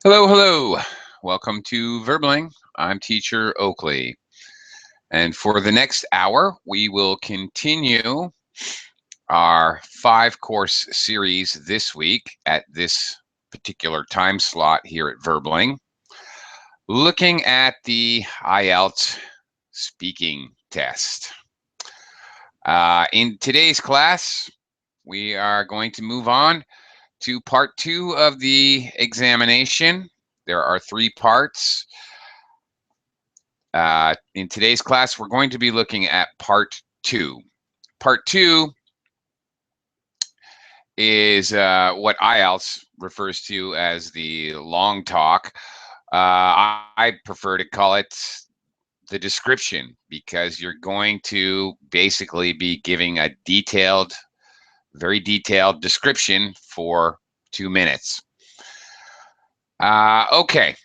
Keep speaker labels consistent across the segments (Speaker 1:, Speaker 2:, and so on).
Speaker 1: Hello, hello. Welcome to Verbling. I'm teacher Oakley. And for the next hour, we will continue our 5-course series this week at this particular time slot here at Verbling, looking at the IELTS speaking test. In today's class, we are going to move on to part 2 of the examination. There are 3 parts. In today's class, we're going to be looking at part 2. Part 2 is what IELTS refers to as the long talk. I prefer to call it the description because you're going to basically be giving a very detailed description for 2 minutes. Okay.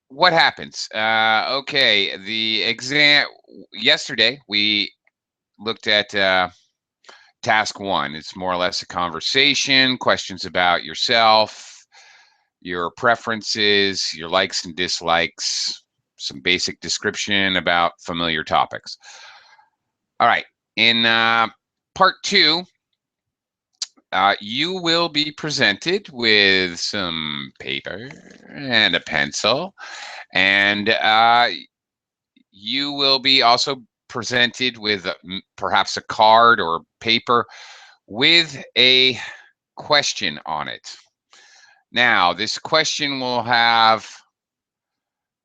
Speaker 1: What happens? Okay, the exam yesterday we looked at task 1. It's more or less a conversation, questions about yourself, your preferences, your likes and dislikes, some basic description about familiar topics. All right, in part 2, you will be presented with some paper and a pencil, and you will be also presented with perhaps a card or paper with a question on it. Now, this question will have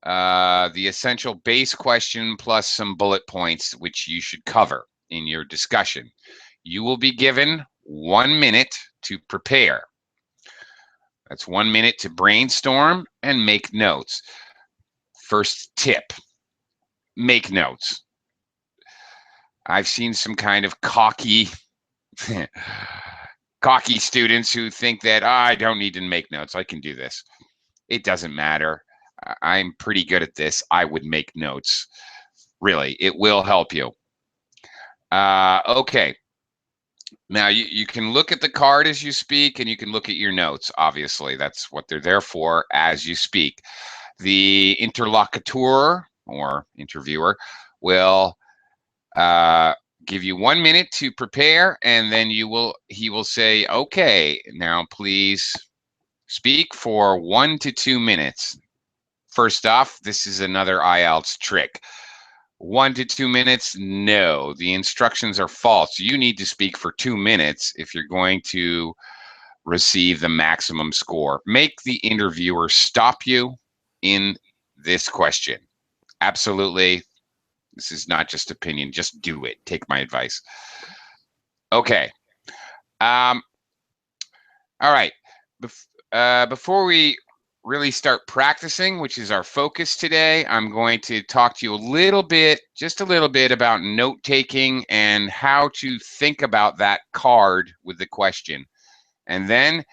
Speaker 1: the essential base question plus some bullet points which you should cover in your discussion. You will be given 1 minute to prepare. That's 1 minute to brainstorm and make notes. First tip, make notes. I've seen some kind of cocky students who think that I don't need to make notes. I can do this. It doesn't matter. I'm pretty good at this. I would make notes. Really, it will help you. Okay. Now, you can look at the card as you speak, and you can look at your notes. Obviously, that's what they're there for as you speak. The interlocutor or interviewer will give you 1 minute to prepare, and then he will say, okay, now please speak for 1 to 2 minutes. First off, this is another IELTS trick. 1 to 2 minutes, no, the instructions are false. You need to speak for 2 minutes if you're going to receive the maximum score. Make the interviewer stop you in this question. Absolutely. This is not just opinion. Just do it. Take my advice. Okay. All right. Before we really start practicing, which is our focus today, I'm going to talk to you just a little bit about note taking and how to think about that card with the question. And then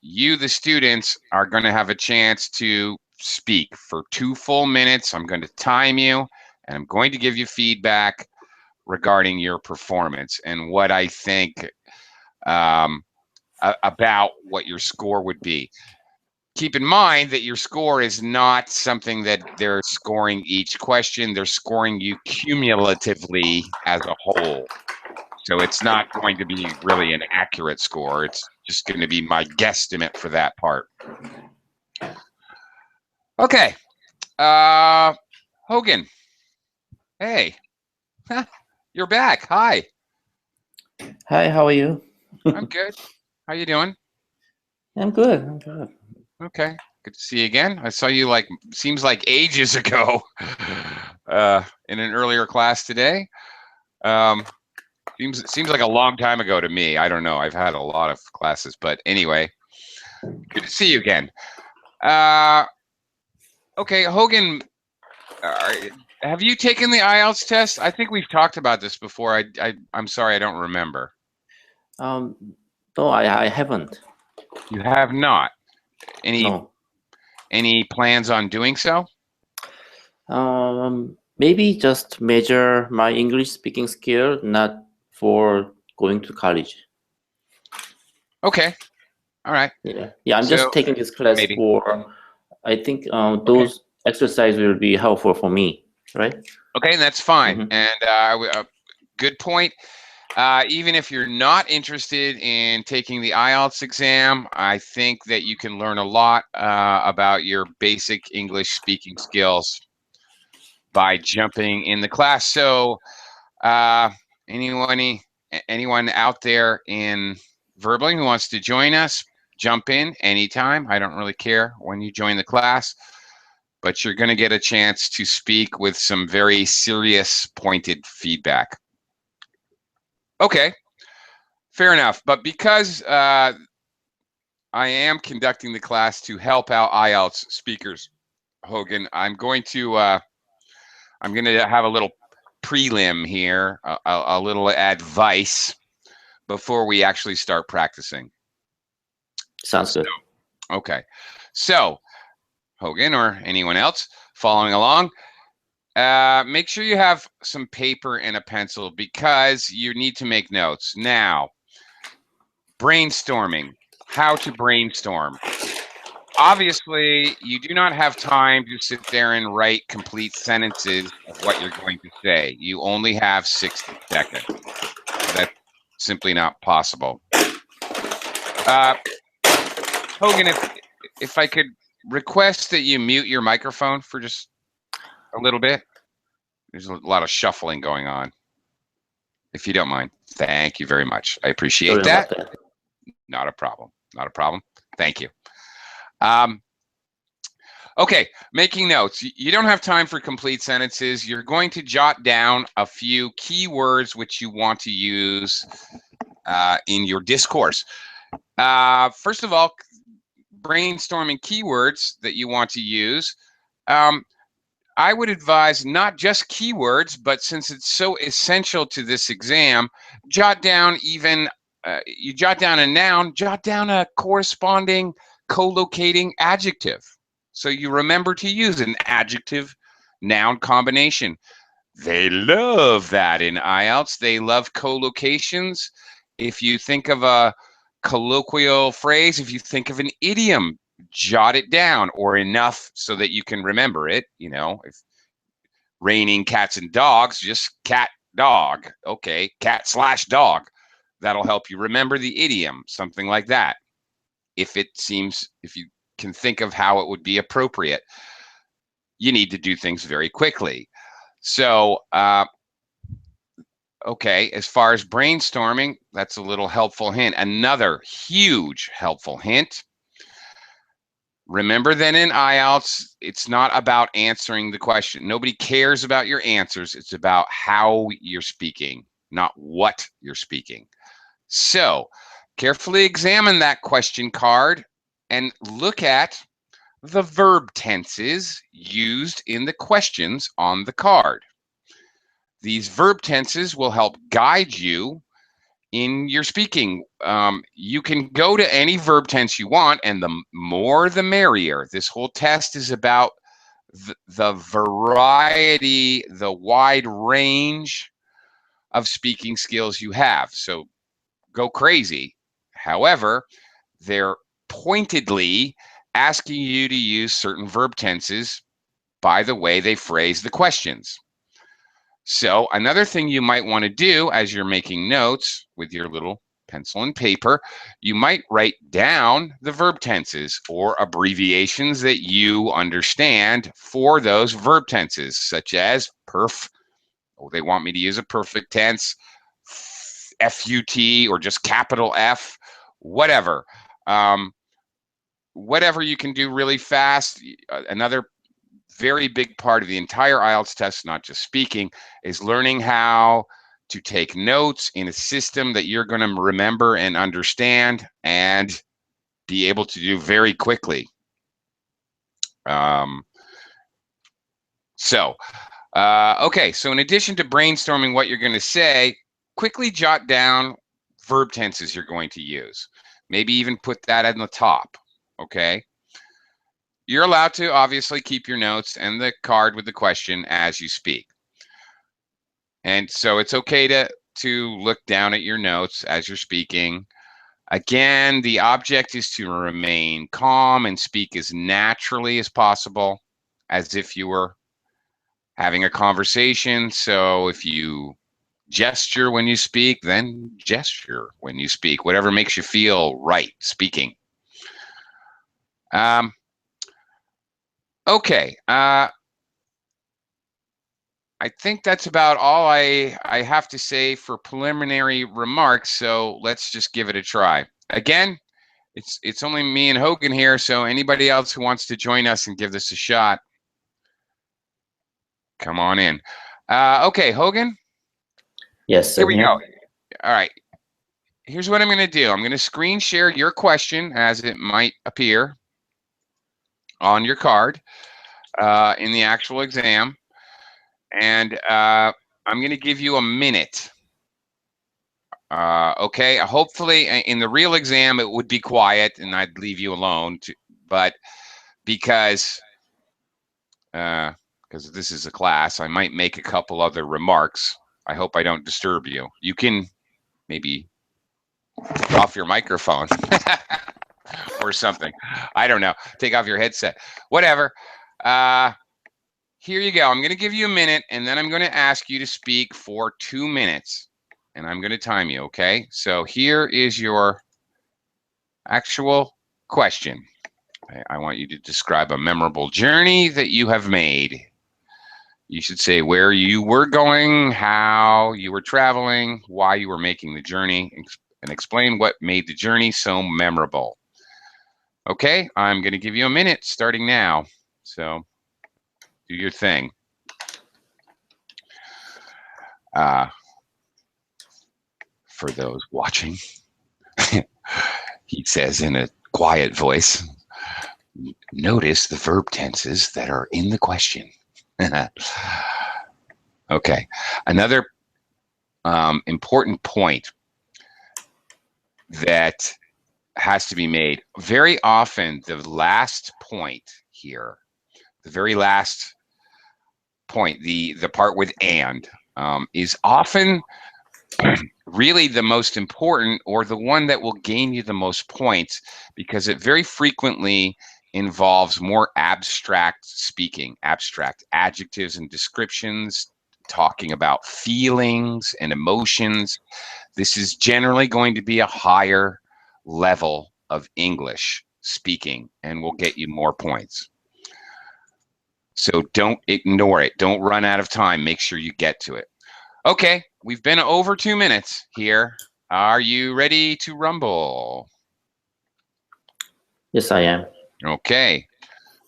Speaker 1: you, the students, are going to have a chance to speak for 2 full minutes. I'm going to time you, and I'm going to give you feedback regarding your performance and what I think about what your score would be. Keep in mind that your score is not something that they're scoring each question. They're scoring you cumulatively as a whole. So it's not going to be really an accurate score. It's just going to be my guesstimate for that part. Okay. Hogan. Hey. You're back. Hi.
Speaker 2: Hi, how are you?
Speaker 1: I'm good. How you doing?
Speaker 2: I'm good.
Speaker 1: Okay. Good to see you again. I saw you seems like ages ago in an earlier class today. Seems like a long time ago to me. I don't know. I've had a lot of classes, but anyway, good to see you again. Okay, Hogan, have you taken the IELTS test? I think we've talked about this before. I'm sorry, I don't remember.
Speaker 2: No, I haven't.
Speaker 1: You have not.
Speaker 2: No.
Speaker 1: Any plans on doing so?
Speaker 2: Maybe just measure my English speaking skill, not for going to college.
Speaker 1: Okay. All right.
Speaker 2: Yeah. I'm
Speaker 1: So
Speaker 2: just taking this class
Speaker 1: maybe.
Speaker 2: for. I think
Speaker 1: Okay.
Speaker 2: those exercises will be helpful for me, right?
Speaker 1: Okay, that's fine.
Speaker 2: Mhm.
Speaker 1: And good point. Even if you're not interested in taking the IELTS exam, I think that you can learn a lot about your basic English speaking skills by jumping in the class. So, uh, anyone out there in Verbling who wants to join us, jump in anytime. I don't really care when you join the class, but you're going to get a chance to speak with some very serious, pointed feedback. Okay, fair enough. But because I am conducting the class to help out IELTS speakers, Hogan, I'm going to have a little prelim here, a little advice before we actually start practicing.
Speaker 2: Sounds good.
Speaker 1: Okay, so Hogan or anyone else following along, make sure you have some paper and a pencil because you need to make notes. Now, brainstorming, how to brainstorm. Obviously, you do not have time to sit there and write complete sentences of what you're going to say. You only have 60 seconds. That's simply not possible. Hogan, if I could request that you mute your microphone for just a little bit. There's a lot of shuffling going on. If you don't mind. Thank you very much. I appreciate
Speaker 2: Sorry
Speaker 1: that.
Speaker 2: about that.
Speaker 1: Not a problem. Not a problem. Thank you. Okay, making notes. You don't have time for complete sentences. You're going to jot down a few keywords which you want to use in your discourse. First of all, brainstorming keywords that you want to use. I would advise not just keywords, but since it's so essential to this exam, jot down you jot down a noun, jot down a corresponding co-locating adjective. So you remember to use an adjective noun combination. They love that in IELTS. They love co-locations. If you think of a colloquial phrase, if you think of an idiom, jot it down or enough so that you can remember it. You know, if raining cats and dogs, just cat, dog. Okay, cat/dog. That'll help you remember the idiom, something like that. If you can think of how it would be appropriate, you need to do things very quickly. So, okay, as far as brainstorming, that's a little helpful hint. Another huge helpful hint. Remember that in IELTS, it's not about answering the question. Nobody cares about your answers. It's about how you're speaking, not what you're speaking. So carefully examine that question card and look at the verb tenses used in the questions on the card. These verb tenses will help guide you in your speaking. You can go to any verb tense you want, and the more the merrier. This whole test is about the variety, the wide range of speaking skills you have. So go crazy. However, they're pointedly asking you to use certain verb tenses by the way they phrase the questions. So another thing you might want to do as you're making notes with your little pencil and paper, you might write down the verb tenses or abbreviations that you understand for those verb tenses, such as perf. Oh, they want me to use a perfect tense, FUT, or just capital F, whatever. Whatever you can do really fast. Another very big part of the entire IELTS test, not just speaking, is learning how to take notes in a system that you're going to remember and understand and be able to do very quickly. Okay, so in addition to brainstorming what you're going to say, quickly jot down verb tenses you're going to use. Maybe even put that at the top, okay? You're allowed to obviously keep your notes and the card with the question as you speak. And so it's okay to look down at your notes as you're speaking. Again, the object is to remain calm and speak as naturally as possible, as if you were having a conversation. So if you gesture when you speak, then gesture when you speak, whatever makes you feel right speaking. Okay. I think that's about all I have to say for preliminary remarks, so let's just give it a try. Again, it's only me and Hogan here, so anybody else who wants to join us and give this a shot, come on in. Okay, Hogan?
Speaker 2: Yes,
Speaker 1: Here we
Speaker 2: here.
Speaker 1: go. All right. Here's what I'm going to do. I'm going to screen share your question as it might appear on your card in the actual exam. And I'm going to give you a minute. Okay, hopefully in the real exam it would be quiet and I'd leave you alone. But because this is a class, I might make a couple other remarks. I hope I don't disturb you. You can maybe take off your microphone or something. I don't know. Take off your headset. Whatever. Here you go. I'm going to give you a minute, and then I'm going to ask you to speak for 2 minutes. And I'm going to time you, okay? So here is your actual question. I want you to describe a memorable journey that you have made. You should say where you were going, how you were traveling, why you were making the journey, and explain what made the journey so memorable. Okay, I'm going to give you a minute starting now. So do your thing. For those watching, he says in a quiet voice, notice the verb tenses that are in the question. Okay, another important point that has to be made. Very often, the last point here, the very last point, the part with and, is often really the most important, or the one that will gain you the most points, because it very frequently involves more abstract speaking, abstract adjectives and descriptions, talking about feelings and emotions. This is generally going to be a higher level of English speaking and will get you more points. So don't ignore it. Don't run out of time. Make sure you get to it. Okay, we've been over 2 minutes here. Are you ready to rumble?
Speaker 2: Yes, I am.
Speaker 1: Okay,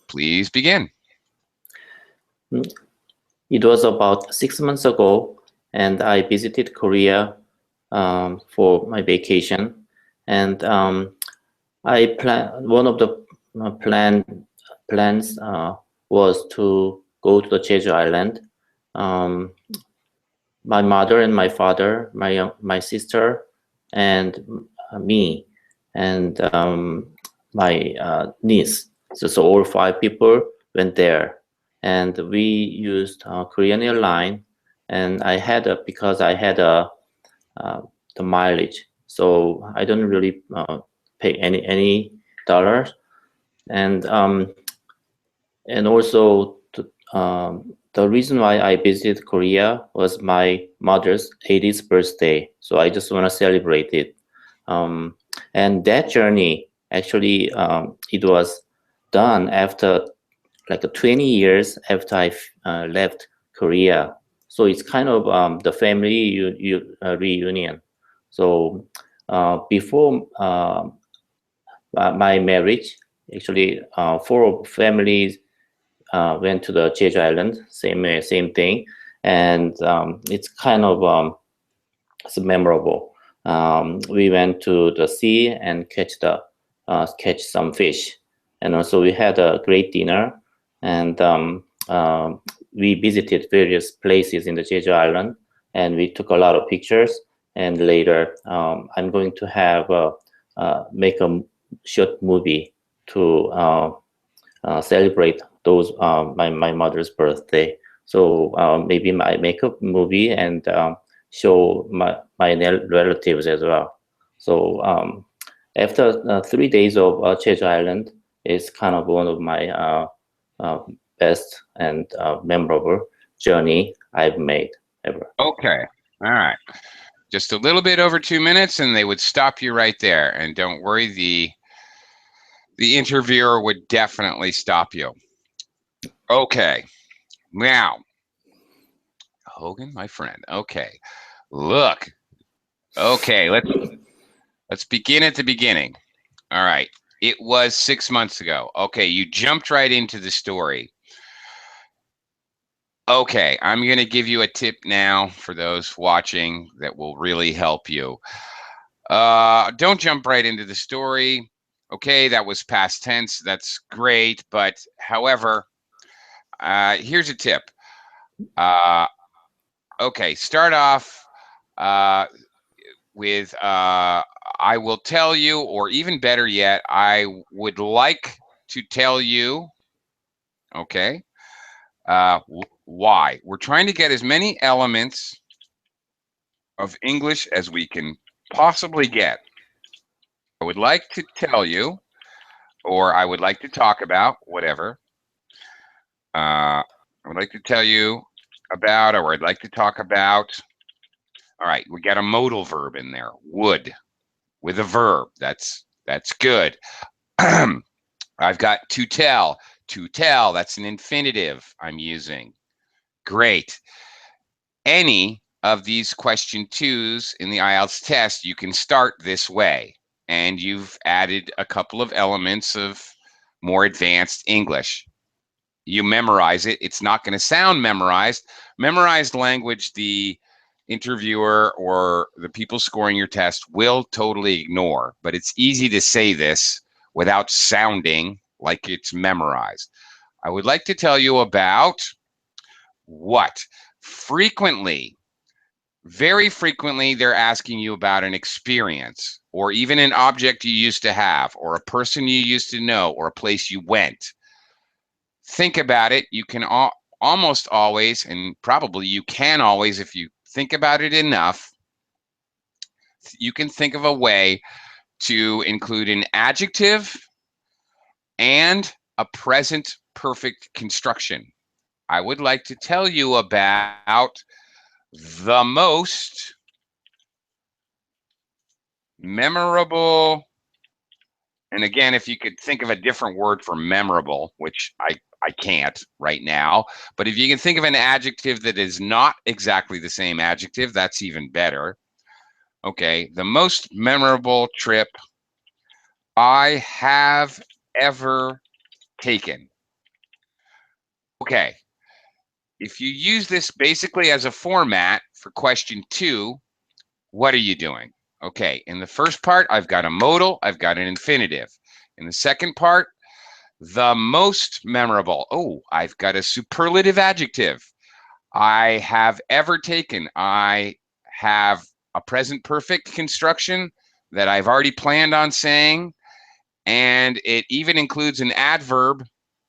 Speaker 1: please begin.
Speaker 2: It was about 6 months ago, and I visited Korea for my vacation. And one of the plans was to go to the Jeju Island. My mother and my father, my sister, and me, and my niece. So all 5 people went there, and we used Korean airline. And because I had the mileage, so I don't really pay any dollars. And also the reason why I visited Korea was my mother's 80th birthday. So I just want to celebrate it. And that journey, actually, it was done after like 20 years after I left Korea. So it's kind of the family reunion. So before my marriage, actually, 4 families went to the Jeju Island, same thing, and it's kind of it's memorable. We went to the sea and catch some fish, and also we had a great dinner, and we visited various places in the Jeju Island, and we took a lot of pictures. And later, I'm going to make a short movie to celebrate my mother's birthday. So maybe I make a movie and show my relatives as well. So after 3 days of Jeju Island is kind of one of my best and memorable journey I've made ever.
Speaker 1: Okay. All right. Just a little bit over 2 minutes, and they would stop you right there. And don't worry, the interviewer would definitely stop you. Okay. Now, Hogan, my friend. Okay. Look. Okay, let's begin at the beginning. All right. It was 6 months ago. Okay, you jumped right into the story. Okay, I'm going to give you a tip now for those watching that will really help you. Don't jump right into the story. Okay, that was past tense. That's great. But however, here's a tip. Okay, start off with I will tell you, or even better yet, I would like to tell you. Okay. Why? We're trying to get as many elements of English as we can possibly get. I would like to tell you, or I would like to talk about, whatever. I would like to tell you about, or I'd like to talk about. All right, we got a modal verb in there, would, with a verb. That's good. I've got to tell. To tell, that's an infinitive I'm using. Great. Any of these question twos in the IELTS test, you can start this way. And you've added a couple of elements of more advanced English. You memorize it. It's not going to sound memorized. Memorized language, the interviewer or the people scoring your test will totally ignore. But it's easy to say this without sounding like it's memorized. I would like to tell you about what? Frequently, very frequently, they're asking you about an experience or even an object you used to have or a person you used to know or a place you went. Think about it. You can almost always, and probably you can always, if you think about it enough, you can think of a way to include an adjective and a present perfect construction. I would like to tell you about the most memorable, and again, if you could think of a different word for memorable, which I can't right now, but if you can think of an adjective that is not exactly the same adjective, that's even better. Okay, the most memorable trip I have ever taken. Okay, if you use this basically as a format for question 2, what are you doing? Okay, in the first part, I've got a modal, I've got an infinitive. In the second part, the most memorable. Oh, I've got a superlative adjective. I have ever taken. I have a present perfect construction that I've already planned on saying, and it even includes an adverb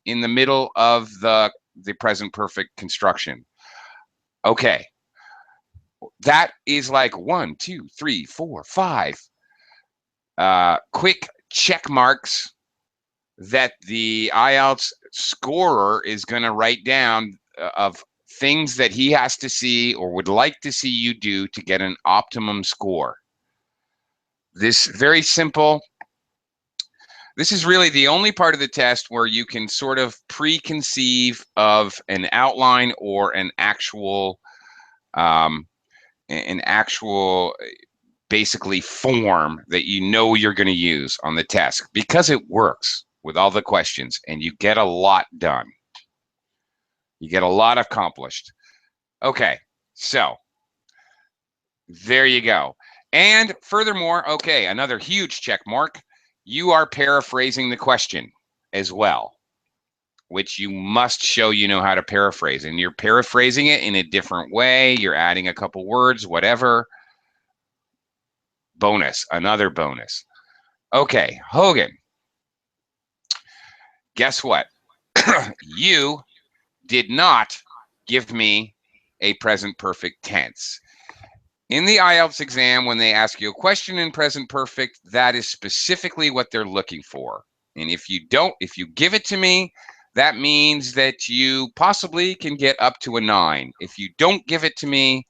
Speaker 1: in the middle of the present perfect construction. Okay, that is like 1, 2, 3, 4, 5 quick check marks that the IELTS scorer is going to write down of things that he has to see or would like to see you do to get an optimum score. This very simple. This is really the only part of the test where you can sort of preconceive of an outline or an actual basically form that you know you're going to use on the test, because it works with all the questions and you get a lot done. You get a lot accomplished. Okay, so there you go. And furthermore, okay, another huge check mark. You are paraphrasing the question as well, which you must show you know how to paraphrase. And you're paraphrasing it in a different way. You're adding a couple words, whatever. Bonus, another bonus. Okay, Hogan, guess what? You did not give me a present perfect tense. In the IELTS exam, when they ask you a question in present perfect, that is specifically what they're looking for. And if you give it to me, that means that you possibly can get up to a 9. If you don't give it to me,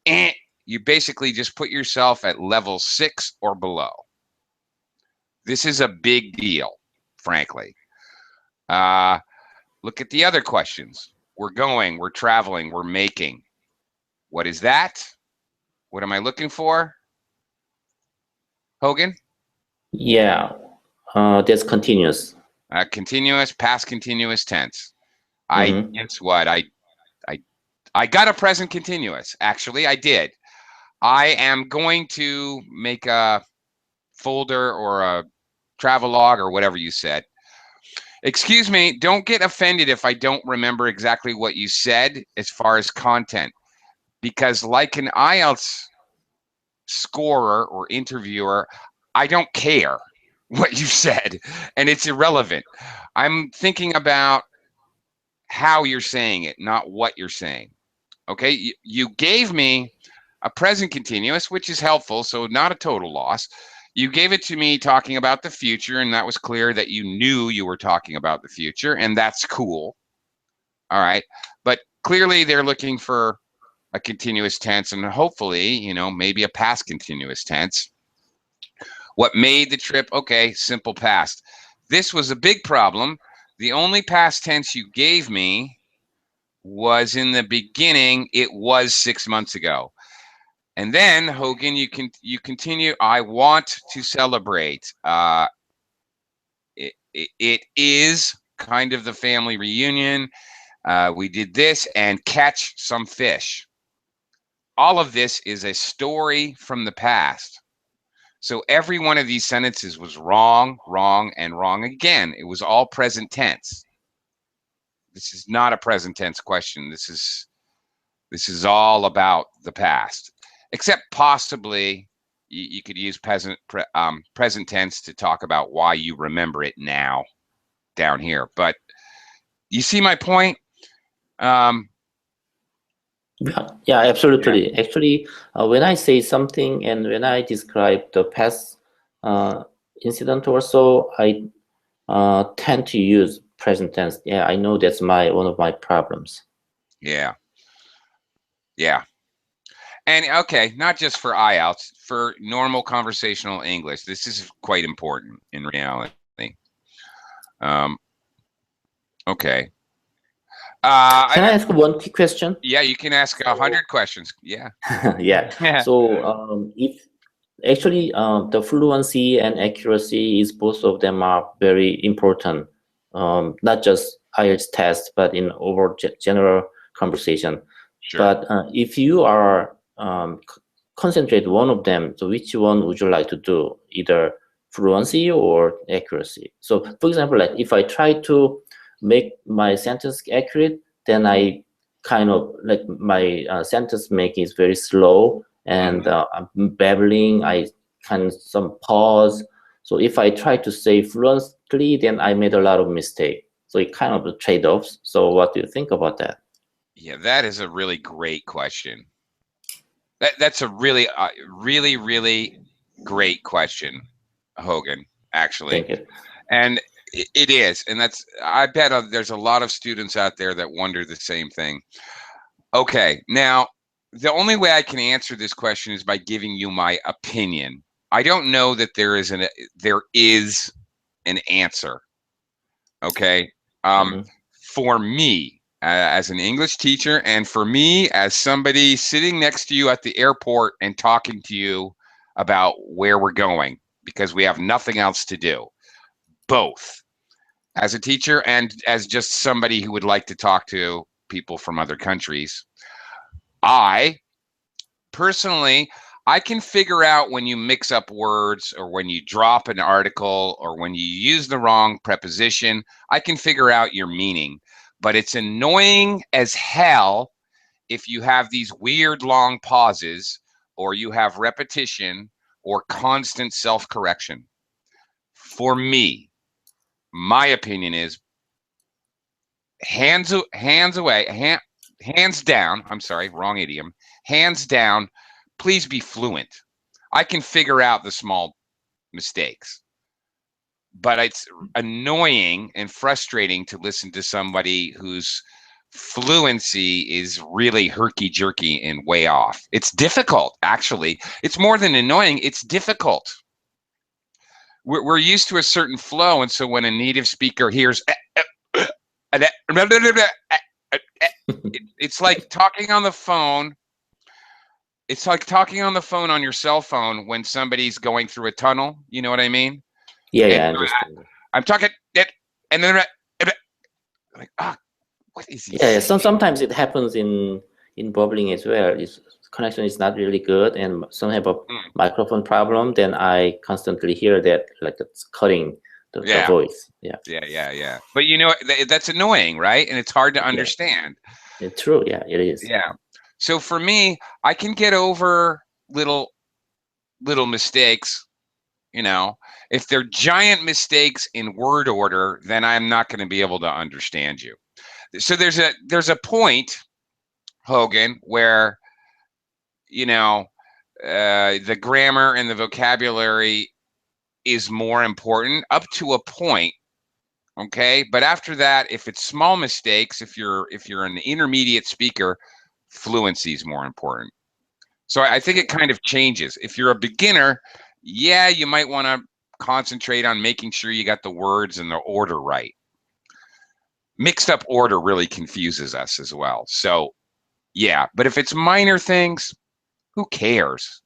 Speaker 1: you basically just put yourself at level 6 or below. This is a big deal, frankly. Look at the other questions. We're going, we're traveling, we're making. What is that? What am I looking for? Hogan?
Speaker 2: Yeah, that's continuous.
Speaker 1: Continuous, past continuous tense.
Speaker 2: Mm-hmm.
Speaker 1: Guess what? I got a present continuous. Actually, I did. I am going to make a folder or a travel log or whatever you said. Excuse me, don't get offended if I don't remember exactly what you said as far as content, because like an IELTS scorer or interviewer, I don't care what you said, and it's irrelevant. I'm thinking about how you're saying it, not what you're saying. Okay, you gave me a present continuous, which is helpful, so not a total loss. You gave it to me talking about the future, and that was clear that you knew you were talking about the future, and that's cool. All right, but clearly they're looking for a continuous tense, and hopefully, maybe a past continuous tense. What made the trip? Okay, simple past. This was a big problem. The only past tense you gave me was in the beginning. It was 6 months ago. And then Hogan, you continue. I want to celebrate. It is kind of the family reunion. We did this and catch some fish. All of this is a story from the past. So every one of these sentences was wrong, wrong, and wrong again. It was all present tense. This is not a present tense question. This is all about the past, except possibly you could use present tense to talk about why you remember it now down here. But you see my point?
Speaker 2: Yeah, absolutely. Yeah. Actually, when I say something and when I describe the past incident or so, I tend to use present tense. Yeah, I know that's one of my problems.
Speaker 1: Yeah. And okay, not just for IELTS, for normal conversational English, this is quite important in reality. Okay.
Speaker 2: Can I ask one quick question?
Speaker 1: Yeah, you can ask 100 questions. Yeah.
Speaker 2: Yeah. So if actually the fluency and accuracy is both of them are very important, not just IELTS test, but in overall general conversation.
Speaker 1: Sure.
Speaker 2: But if you are concentrate one of them, so which one would you like to do? Either fluency or accuracy. So for example, like if I try to make my sentence accurate, then I kind of like my sentence making is very slow and I'm babbling. I can some pause. So if I try to say fluently, then I made a lot of mistake. So it kind of trade-offs. So what do you think about that?
Speaker 1: Yeah, that is a really great question. That's a really, really, really great question, Hogan, actually.
Speaker 2: Thank you.
Speaker 1: And it is. And I bet there's a lot of students out there that wonder the same thing. Okay, now, the only way I can answer this question is by giving you my opinion. I don't know that there is an answer. Okay, for me as an English teacher, and for me as somebody sitting next to you at the airport and talking to you about where we're going because we have nothing else to do. Both as a teacher and as just somebody who would like to talk to people from other countries. I personally, I can figure out when you mix up words or when you drop an article or when you use the wrong preposition. I can figure out your meaning, but it's annoying as hell if you have these weird long pauses or you have repetition or constant self-correction. For me, my opinion is hands away, hands down. I'm sorry, wrong idiom. Hands down, please be fluent. I can figure out the small mistakes, but it's annoying and frustrating to listen to somebody whose fluency is really herky-jerky and way off. It's difficult, actually. It's more than annoying, it's difficult. We're used to a certain flow, and so when a native speaker hears it's like talking on the phone. It's like talking on the phone on your cell phone when somebody's going through a tunnel. You know what I mean?
Speaker 2: Yeah,
Speaker 1: And
Speaker 2: yeah, I understand.
Speaker 1: I'm talking it, and then like, what is he
Speaker 2: Yeah,
Speaker 1: saying?
Speaker 2: sometimes it happens in bubbling as well. It's connection is not really good, and some have a microphone problem. Then I constantly hear that, like it's cutting the
Speaker 1: Yeah.
Speaker 2: voice. Yeah.
Speaker 1: Yeah. But you know, that's annoying, right? And it's hard to understand.
Speaker 2: It's true. Yeah, it is.
Speaker 1: Yeah. So for me, I can get over little mistakes. You know, if they're giant mistakes in word order, then I'm not going to be able to understand you. So there's a point, Hogan, where, you know, the grammar and the vocabulary is more important up to a point. Okay, but after that, if it's small mistakes, if you're an intermediate speaker, fluency is more important. So I think it kind of changes. If you're a beginner, yeah, you might want to concentrate on making sure you got the words and the order right. Mixed up order really confuses us as well. So yeah, but if it's minor things, who cares?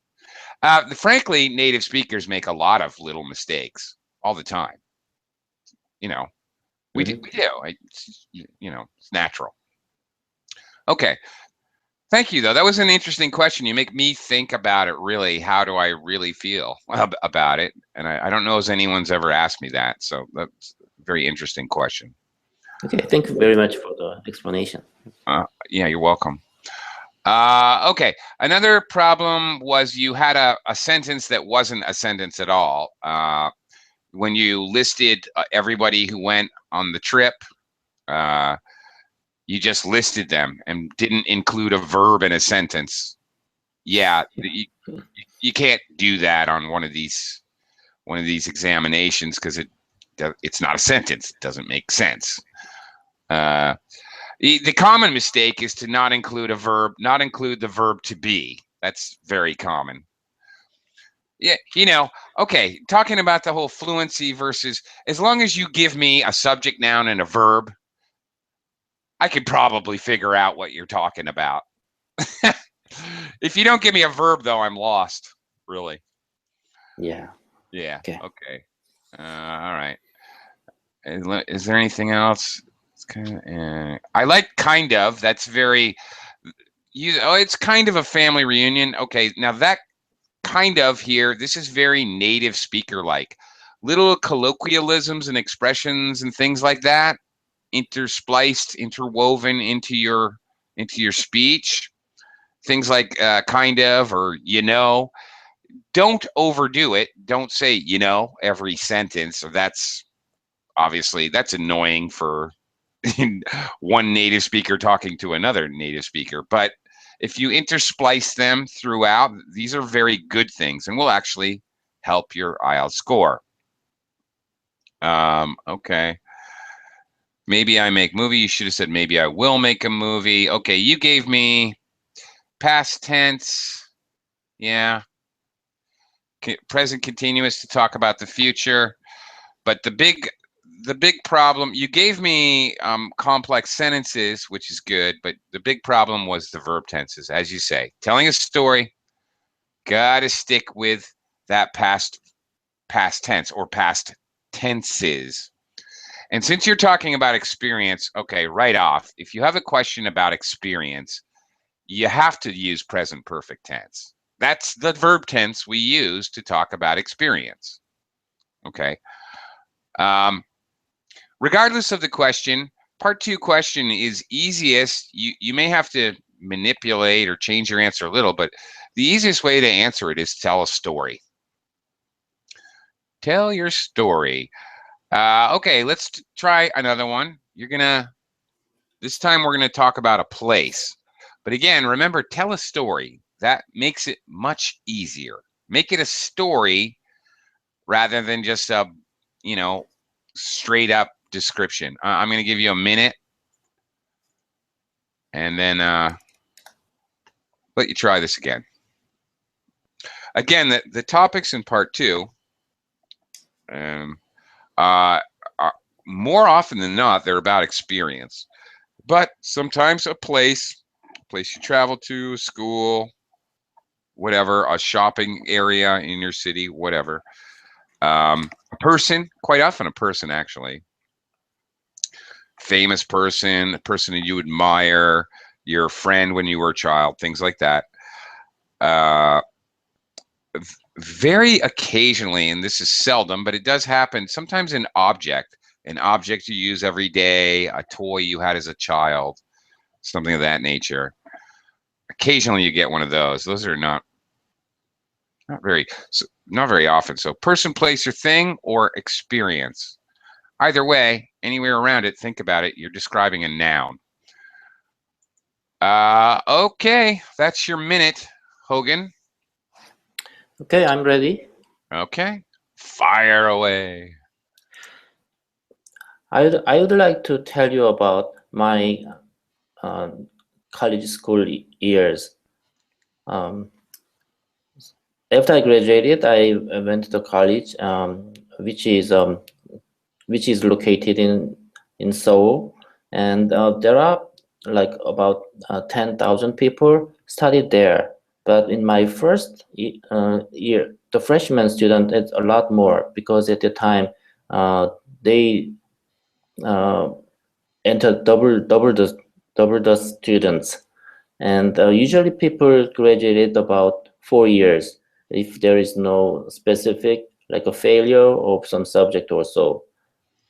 Speaker 1: Frankly, native speakers make a lot of little mistakes all the time. You know, we do. It's natural. Okay. Thank you, though. That was an interesting question. You make me think about it, really. How do I really feel about it? And I don't know if anyone's ever asked me that. So that's a very interesting question.
Speaker 2: Okay, thank you very much for the explanation.
Speaker 1: Yeah, you're welcome. Okay, another problem was you had a sentence that wasn't a sentence at all. When you listed everybody who went on the trip, you just listed them and didn't include a verb in a sentence. Yeah, you can't do that on one of these examinations because it's not a sentence. It doesn't make sense. The common mistake is to not include a verb, not include the verb to be. That's very common. Yeah, okay, talking about the whole fluency versus, as long as you give me a subject, noun, and a verb, I could probably figure out what you're talking about. If you don't give me a verb, though, I'm lost, really.
Speaker 2: Yeah.
Speaker 1: Yeah, okay. All right. Is there anything else? It's kind of, I like kind of. That's very. It's kind of a family reunion. Okay, now that kind of here, this is very native speaker like. Little colloquialisms and expressions and things like that, interwoven into your speech. Things like kind of, or don't overdo it. Don't say every sentence. Or that's annoying for one native speaker talking to another native speaker. But if you intersplice them throughout, these are very good things and will actually help your IELTS score. Okay. Maybe I make movie. You should have said maybe I will make a movie. Okay, you gave me past tense. Yeah. Present continuous to talk about the future. But the big problem, you gave me complex sentences, which is good, but the big problem was the verb tenses, as you say. Telling a story, gotta stick with that past tense or past tenses. And since you're talking about experience, okay, right off, if you have a question about experience, you have to use present perfect tense. That's the verb tense we use to talk about experience. Okay. Regardless of the question, part 2 question is easiest. You may have to manipulate or change your answer a little, but the easiest way to answer it is tell a story. Tell your story. Okay, let's try another one. This time we're gonna talk about a place. But again, remember, tell a story. that makes it much easier. Make it a story rather than just a, you know, straight up description. I'm going to give you a minute and then let you try this again. Again, the topics in part 2, are, more often than not, they're about experience. But sometimes a place you travel to, a school, whatever, a shopping area in your city, whatever. A person, quite often a person actually. Famous person, a person that you admire, your friend when you were a child, things like that. Very occasionally, and this is seldom, but it does happen, sometimes an object you use every day, a toy you had as a child, something of that nature. Occasionally you get one of those. Those are not very often. So person, place, or thing, or experience. Either way, anywhere around it, think about it. You're describing a noun. Okay, that's your minute, Hogan.
Speaker 2: Okay, I'm ready.
Speaker 1: Okay, fire away.
Speaker 2: I would like to tell you about my college school years. After I graduated, I went to college, which is located in Seoul, and there are like about 10,000 people studied there. But in my first year, the freshman student is a lot more, because at the time they entered double the students, and usually people graduated about 4 years if there is no specific, like a failure of some subject or so.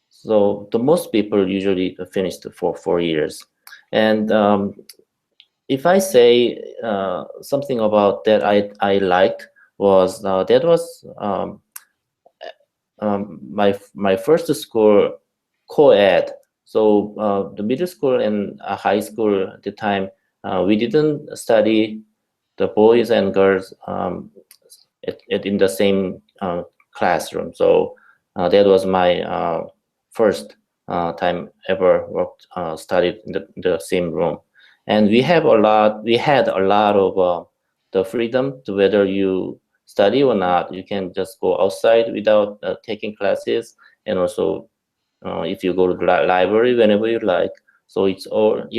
Speaker 2: So the most people usually finished for 4 years. And if I say something about that I liked, was that was my first school, Coed. So the middle school and high school at the time, we didn't study the boys and girls in the same classroom. So that was my first time ever worked studied in the same room. And we had a lot of the freedom to whether you study or not. You can just go outside without taking classes, and also if you go to the library whenever you like. So it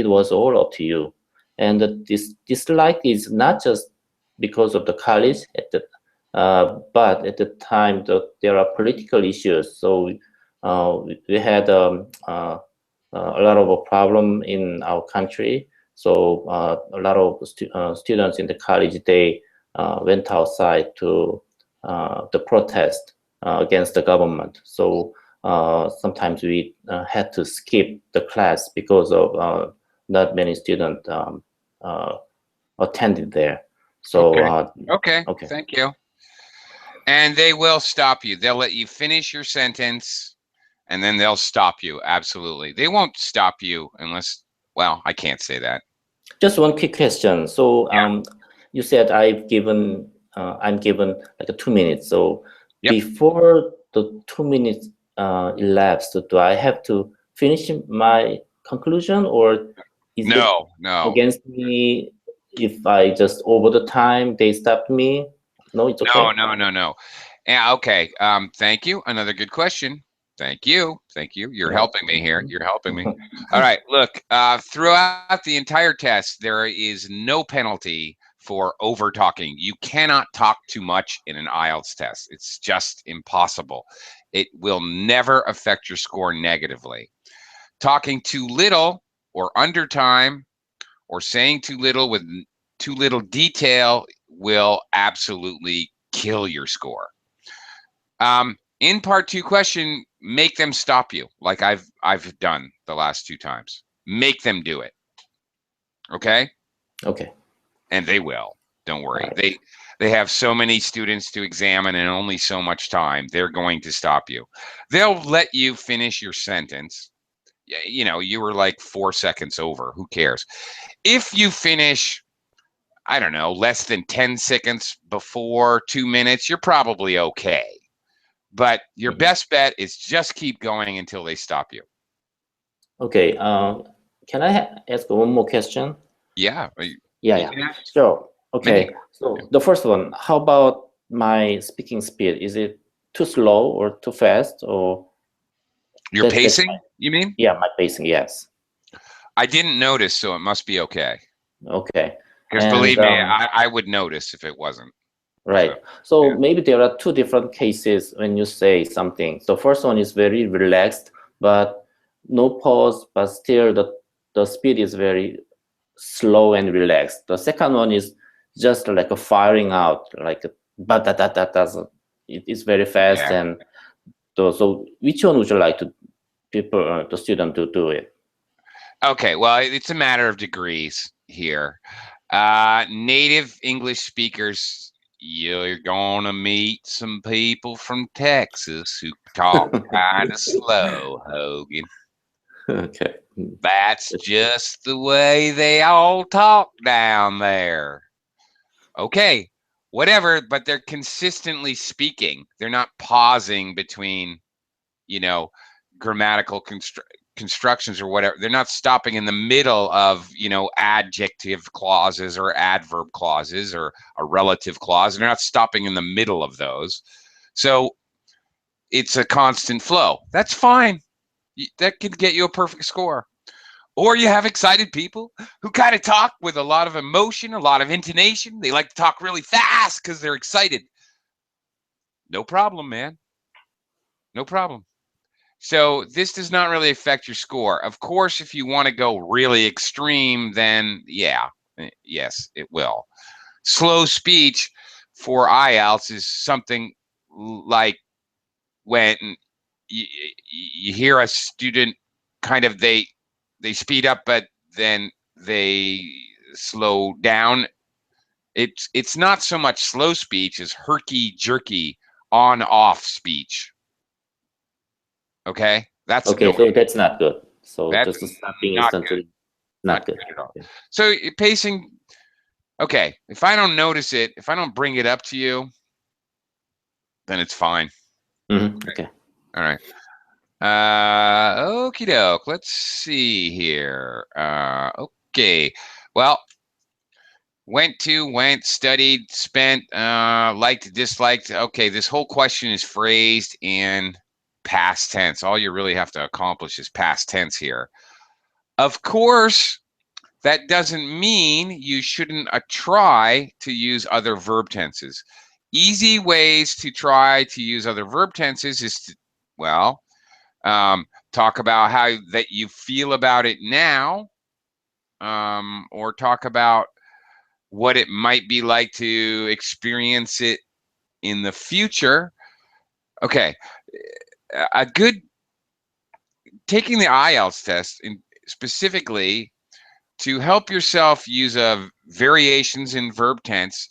Speaker 2: was all up to you. And this dislike is not just because of the college but at the time there are political issues. So we had a lot of a problem in our country. So a lot of students in the college, they went outside to the protest against the government. So sometimes we had to skip the class because of not many students attended there. So
Speaker 1: Okay.
Speaker 2: okay.
Speaker 1: Thank you. And they will stop you. They'll let you finish your sentence, and then they'll stop you. Absolutely. They won't stop you unless, well, I can't say that.
Speaker 2: Just one quick question. So you said I'm given like 2 minutes. So before the 2 minutes elapsed, do I have to finish my conclusion, or is it against me if I just over the time they stopped me? No, it's okay.
Speaker 1: No. Yeah, okay. Thank you. Another good question. Thank you. You're helping me here. You're helping me. All right. Look, throughout the entire test, there is no penalty for over talking. You cannot talk too much in an IELTS test. It's just impossible. It will never affect your score negatively. Talking too little or under time, or saying too little with too little detail, will absolutely kill your score. In part 2 question, make them stop you, like I've done the last 2 times. Make them do it. Okay?
Speaker 2: Okay.
Speaker 1: And they will. Don't worry.
Speaker 2: Right.
Speaker 1: They have so many students to examine and only so much time. They're going to stop you. They'll let you finish your sentence. You know, you were like 4 seconds over. Who cares? If you finish I don't know, less than 10 seconds before 2 minutes, you're probably okay. But your best bet is just keep going until they stop you.
Speaker 2: Okay. Can I ask one more question?
Speaker 1: Yeah.
Speaker 2: Yeah. Sure. Okay. So the first one, how about my speaking speed? Is it too slow or too fast, or
Speaker 1: your pacing, you mean?
Speaker 2: Yeah, my pacing, yes.
Speaker 1: I didn't notice, so it must be okay.
Speaker 2: Okay.
Speaker 1: Because believe me, I would notice if it wasn't.
Speaker 2: Right. So maybe there are two different cases when you say something. The first one is very relaxed, but no pause, but still the speed is very slow and relaxed. The second one is just like a firing out, like but that it's very fast. And so which one would you like to people the student to do it?
Speaker 1: Okay, well, it's a matter of degrees here. Native English speakers, you're gonna meet some people from Texas who talk kind of slow, Hogan.
Speaker 2: Okay.
Speaker 1: That's just the way they all talk down there. Okay, whatever, but they're consistently speaking. They're not pausing between, grammatical constructions or whatever. They're not stopping in the middle of, adjective clauses or adverb clauses or a relative clause. They're not stopping in the middle of those. So it's a constant flow. That's fine. That could get you a perfect score. Or you have excited people who kind of talk with a lot of emotion, a lot of intonation. They like to talk really fast because they're excited. No problem, man. No problem. So this does not really affect your score. Of course, if you want to go really extreme, then yes, it will. Slow speech for IELTS is something like when you hear a student kind of they speed up, but then they slow down. It's not so much slow speech as herky-jerky on-off speech. Okay? That's
Speaker 2: okay,
Speaker 1: annoying.
Speaker 2: so that's not good. So
Speaker 1: That's
Speaker 2: just stopping
Speaker 1: not
Speaker 2: instantly,
Speaker 1: good.
Speaker 2: not good
Speaker 1: At all.
Speaker 2: Okay.
Speaker 1: So pacing, okay, if I don't notice it, if I don't bring it up to you, then it's fine.
Speaker 2: Okay.
Speaker 1: All right. Okie doke. Let's see here. Okay. Well, went, studied, spent, liked, disliked. Okay, this whole question is phrased in past tense. All you really have to accomplish is past tense here. Of course, that doesn't mean you shouldn't try to use other verb tenses. Easy ways to try to use other verb tenses is to, talk about how that you feel about it now, or talk about what it might be like to experience it in the future. Okay, a good taking the IELTS test in specifically to help yourself use variations in verb tense.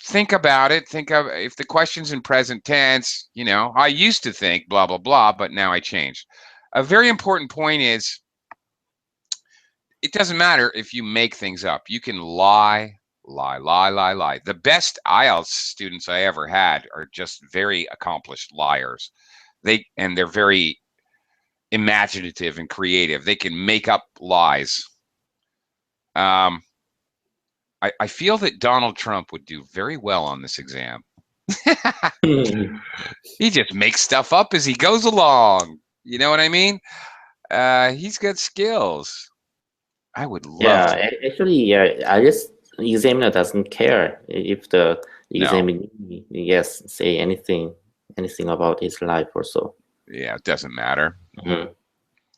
Speaker 1: Think about it. Think of if the question's in present tense. I used to think blah blah blah, but now I changed. A very important point is it doesn't matter if you make things up. You can lie. The best IELTS students I ever had are just very accomplished liars. They're very imaginative and creative. They can make up lies. I feel that Donald Trump would do very well on this exam. He just makes stuff up as he goes along. You know what I mean? He's got skills. I would love to.
Speaker 2: Actually, I just examiner doesn't care if the examiner say anything about his life or so.
Speaker 1: Yeah, it doesn't matter.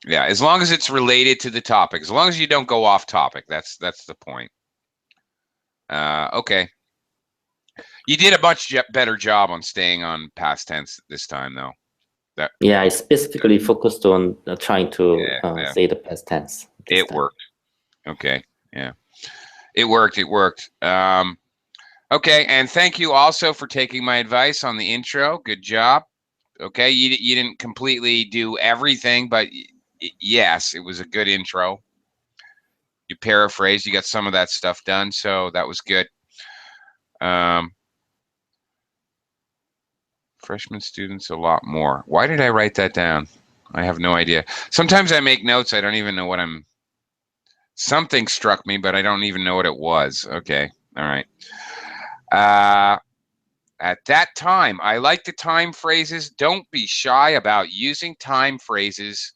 Speaker 1: Yeah, as long as it's related to the topic, as long as you don't go off topic, that's the point. Okay. You did a much better job on staying on past tense this time, though.
Speaker 2: I specifically focused on trying to say the past tense.
Speaker 1: It worked. Okay. Yeah. It worked. Okay, and thank you also for taking my advice on the intro. Good job. Okay, you didn't completely do everything, but yes, it was a good intro. You paraphrase. You got some of that stuff done, so that was good. Freshman students a lot more. Why did I write that down? I have no idea. Sometimes I make notes. I don't even know what I'm. Something struck me, but I don't even know what it was. Okay. All right. At that time, I like the time phrases. Don't be shy about using time phrases,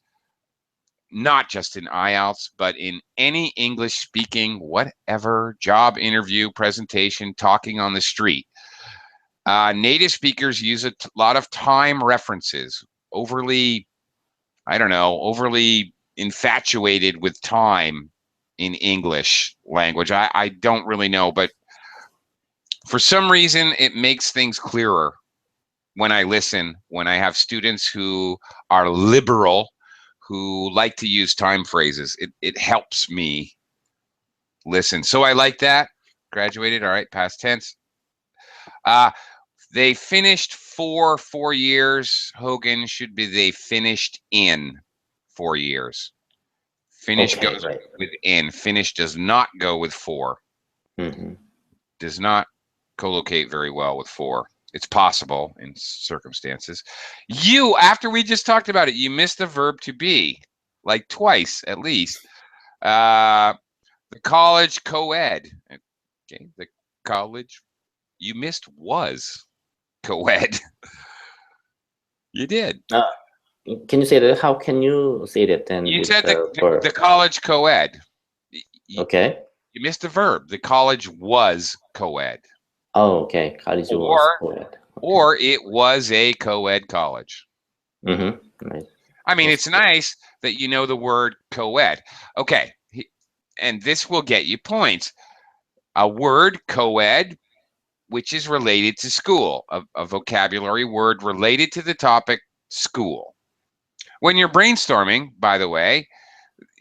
Speaker 1: not just in IELTS, but in any English speaking, whatever, job interview, presentation, talking on the street. Native speakers use a lot of time references, overly, I don't know, overly infatuated with time in English language. I don't really know, but for some reason, it makes things clearer when I listen, when I have students who are liberal, who like to use time phrases. It helps me listen. So I like that. Graduated, all right, past tense. They finished 4 years. Hogan, should be they finished in 4 years. Finish
Speaker 2: Okay,
Speaker 1: goes
Speaker 2: right.
Speaker 1: with in. Finish does not go with for.
Speaker 2: Mm-hmm.
Speaker 1: Does not collocate very well with for. It's possible in circumstances. You, after we just talked about it, you missed the verb to be, like twice at least. The college co-ed. Okay, the college you missed was co-ed. You did.
Speaker 2: Can you say that? How can you say that then
Speaker 1: You
Speaker 2: with
Speaker 1: said
Speaker 2: the verb?
Speaker 1: the college co-ed. You,
Speaker 2: Okay.
Speaker 1: you missed the verb. The college was co-ed.
Speaker 2: Oh, okay. College was
Speaker 1: Or
Speaker 2: co-ed. Okay.
Speaker 1: or it was a co-ed college.
Speaker 2: Mm-hmm. Right.
Speaker 1: I mean,
Speaker 2: That's
Speaker 1: it's
Speaker 2: good.
Speaker 1: nice that you know the word co-ed. Okay, and this will get you points. A word co-ed, which is related to school, a vocabulary word related to the topic school. When you're brainstorming, by the way,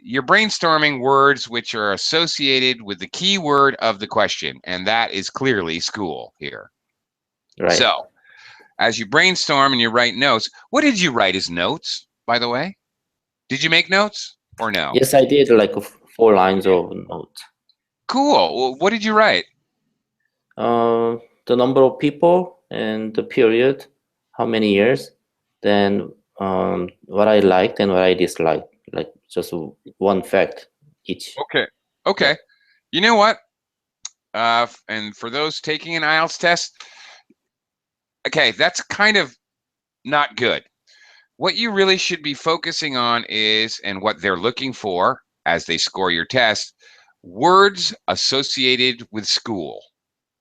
Speaker 1: you're brainstorming words which are associated with the key word of the question, and that is clearly school here.
Speaker 2: Right.
Speaker 1: So, as you brainstorm and you write notes, what did you write as notes, by the way? Did you make notes or no?
Speaker 2: Yes, I did like 4 lines of notes.
Speaker 1: Cool. Well, what did you write?
Speaker 2: The number of people and the period, how many years, then what I liked and what I disliked, like just one fact each.
Speaker 1: Okay.
Speaker 2: Yeah.
Speaker 1: Okay. You know what? And for those taking an IELTS test, okay, that's kind of not good. What you really should be focusing on is, and what they're looking for as they score your test, words associated with school.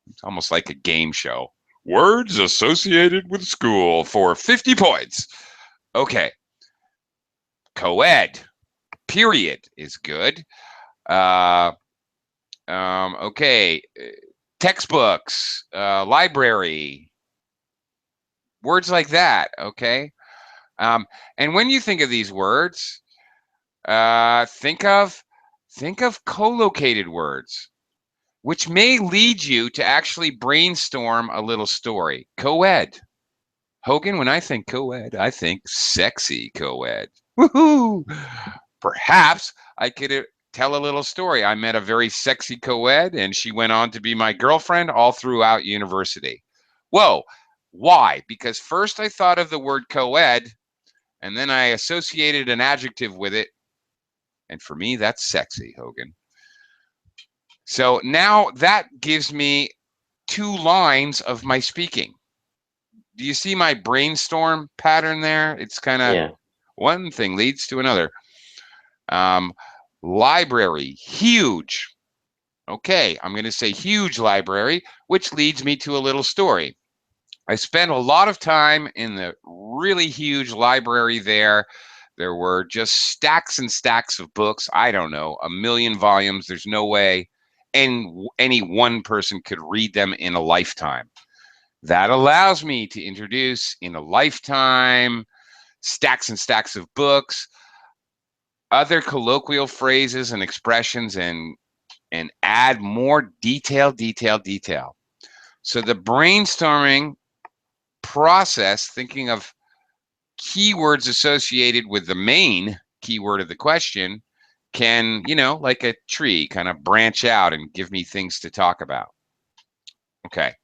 Speaker 1: It's almost like a game show. Words associated with school for 50 points. Okay. Co-ed, period, is good. Uh, okay. Textbooks, library, words like that. Okay. And when you think of these words, think of co-located words, which may lead you to actually brainstorm a little story. Co-ed. Hogan, when I think co-ed, I think sexy co-ed. Woohoo! Perhaps I could tell a little story. I met a very sexy co-ed, and she went on to be my girlfriend all throughout university. Whoa. Why? Because first I thought of the word co-ed, and then I associated an adjective with it. And for me, that's sexy, Hogan. So now that gives me 2 lines of my speaking. Do you see my brainstorm pattern there? It's kind of
Speaker 2: Yeah.
Speaker 1: one thing leads to another. Um, library, huge. Okay, I'm going to say huge library, which leads me to a little story. I spent a lot of time in the really huge library there. There were just stacks and stacks of books. I don't know, a million volumes. There's no way any one person could read them in a lifetime. That allows me to introduce in a lifetime stacks and stacks of books, other colloquial phrases and expressions, and add more detail. So the brainstorming process, thinking of keywords associated with the main keyword of the question, can, you know, like a tree, kind of branch out and give me things to talk about. Okay.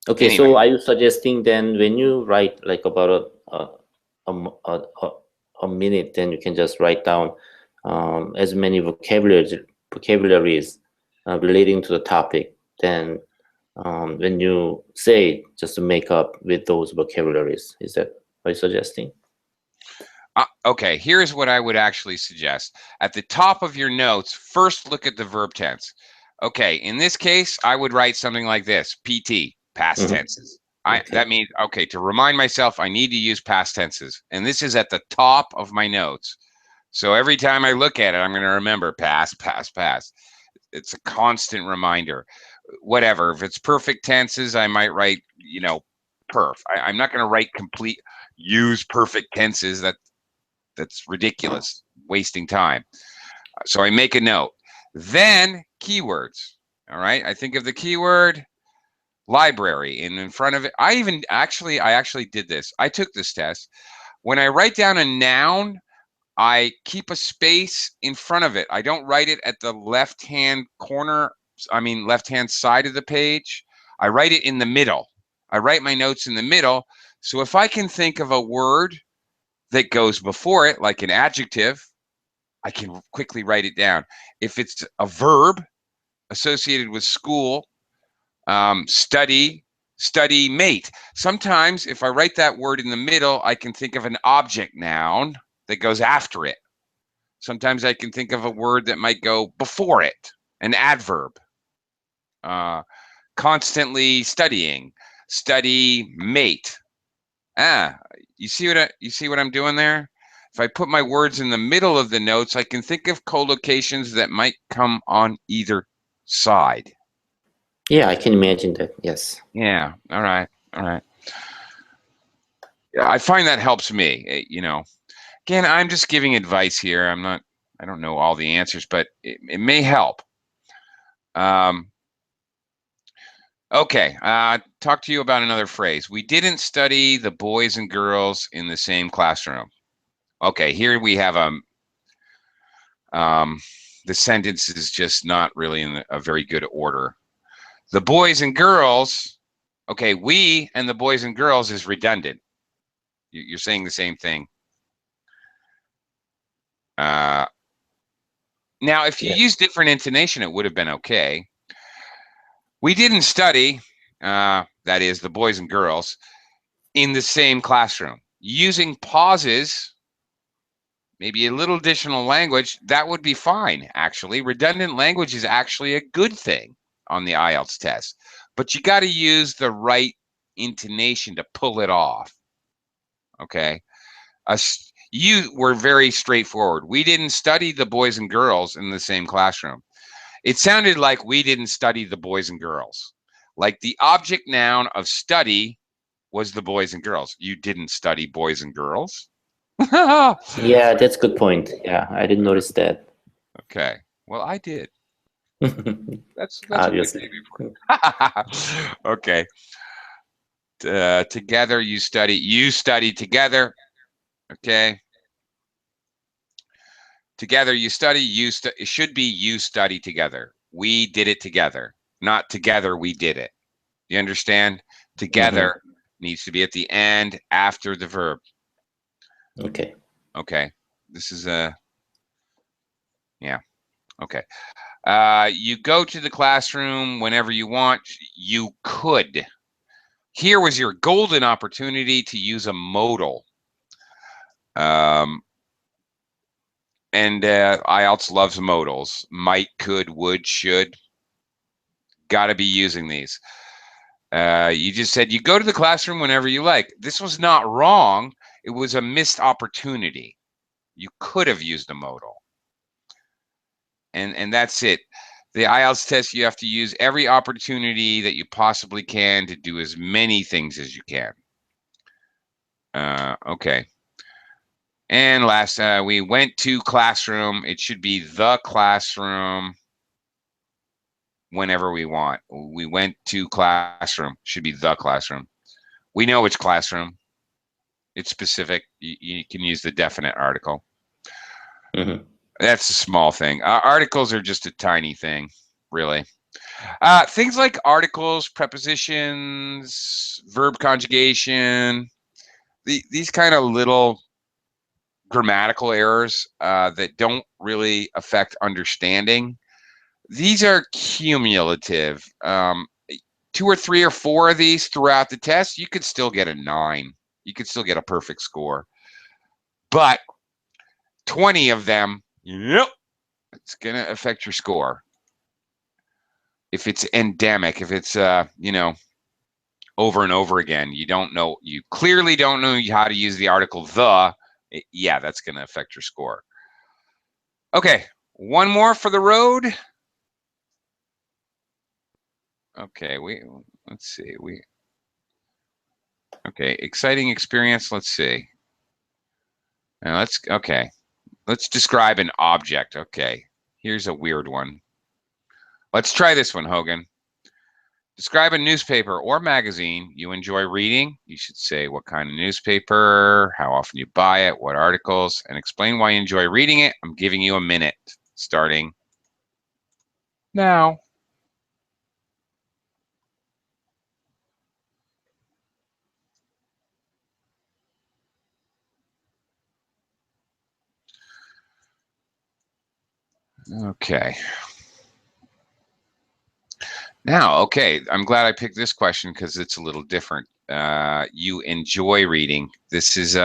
Speaker 2: Okay,
Speaker 1: Anyway,
Speaker 2: so are you suggesting then when you write like about a, a, a, a minute, then you can just write down as many vocabularies relating to the topic, then when you say just to make up with those vocabularies, is that what you're suggesting?
Speaker 1: okay, here's what I would actually suggest. At the top of your notes, first look at the verb tense. Okay, in this case, I would write something like this, PT, past tenses.
Speaker 2: Okay.
Speaker 1: That means, okay, to remind myself, I need to use past tenses. And this is at the top of my notes. So every time I look at it, I'm going to remember past, past, past. It's a constant reminder. Whatever, if it's perfect tenses, I might write, you know, perf. I'm not going to write complete, use perfect tenses. That's ridiculous, wasting time. So I make a note. Then keywords. All right. I think of the keyword library, and in front of it, I actually did this. I took this test. When I write down a noun, I keep a space in front of it. I don't write it at the left-hand corner, left-hand side of the page. I write it in the middle. I write my notes in the middle. So if I can think of a word that goes before it, like an adjective, I can quickly write it down. If it's a verb associated with school, study, mate. Sometimes if I write that word in the middle, I can think of an object noun that goes after it. Sometimes I can think of a word that might go before it, an adverb. Constantly studying, study mate. You see what I'm doing there? If I put my words in the middle of the notes, I can think of collocations that might come on either side.
Speaker 2: Yeah, I can imagine that. Yes.
Speaker 1: Yeah. All right. Yeah, I find that helps me. You know, again, I'm just giving advice here. I don't know all the answers, but it may help. Okay. Talk to you about another phrase. We didn't study the boys and girls in the same classroom. Okay. Here we have the sentence is just not really in a very good order. The boys and girls, okay, we and the boys and girls is redundant. You're saying the same thing. Now, if you use different intonation, it would have been okay. We didn't study, that is, the boys and girls, in the same classroom. Using pauses, maybe a little additional language, that would be fine, actually. Redundant language is actually a good thing on the IELTS test, but you got to use the right intonation to pull it off. Okay. You were very straightforward. We didn't study the boys and girls in the same classroom. It sounded like we didn't study the boys and girls. Like the object noun of study was the boys and girls. You didn't study boys and girls?
Speaker 2: Yeah, that's a good point. Yeah, I didn't notice that.
Speaker 1: Okay. Well, I did. That's what we
Speaker 2: Obviously.
Speaker 1: pay me for. Okay. Together you study. You study together. Okay. Together you study. It should be you study together. We did it together. Not together we did it. You understand? Together needs to be at the end after the verb.
Speaker 2: Okay.
Speaker 1: Okay. This is yeah. Okay. You go to the classroom whenever you want. You could. Here was your golden opportunity to use a modal. And IELTS loves modals. Might, could, would, should. Got to be using these. You just said you go to the classroom whenever you like. This was not wrong. It was a missed opportunity. You could have used a modal. And that's it. The IELTS test, you have to use every opportunity that you possibly can to do as many things as you can. Okay. And last, we went to classroom. It should be the classroom whenever we want. We went to classroom. Should be the classroom. We know which classroom. It's specific. You can use the definite article. That's a small thing. Articles are just a tiny thing, really. Things like articles, prepositions, verb conjugation, these kind of little grammatical errors that don't really affect understanding. These are cumulative. 2 or 3 or 4 of these throughout the test, you could still get a 9. You could still get a perfect score. But 20 of them, yep, it's going to affect your score. If it's endemic, if it's, over and over again, you clearly don't know how to use the article the, yeah, that's going to affect your score. Okay, one more for the road. Okay, let's see. Okay, exciting experience. Let's see. Now let's describe an object. Okay, here's a weird one. Let's try this one, Hogan. Describe a newspaper or magazine you enjoy reading. You should say what kind of newspaper, how often you buy it, what articles, and explain why you enjoy reading it. I'm giving you a minute, starting now. Okay. Now, okay, I'm glad I picked this question because it's a little different. You enjoy reading. This is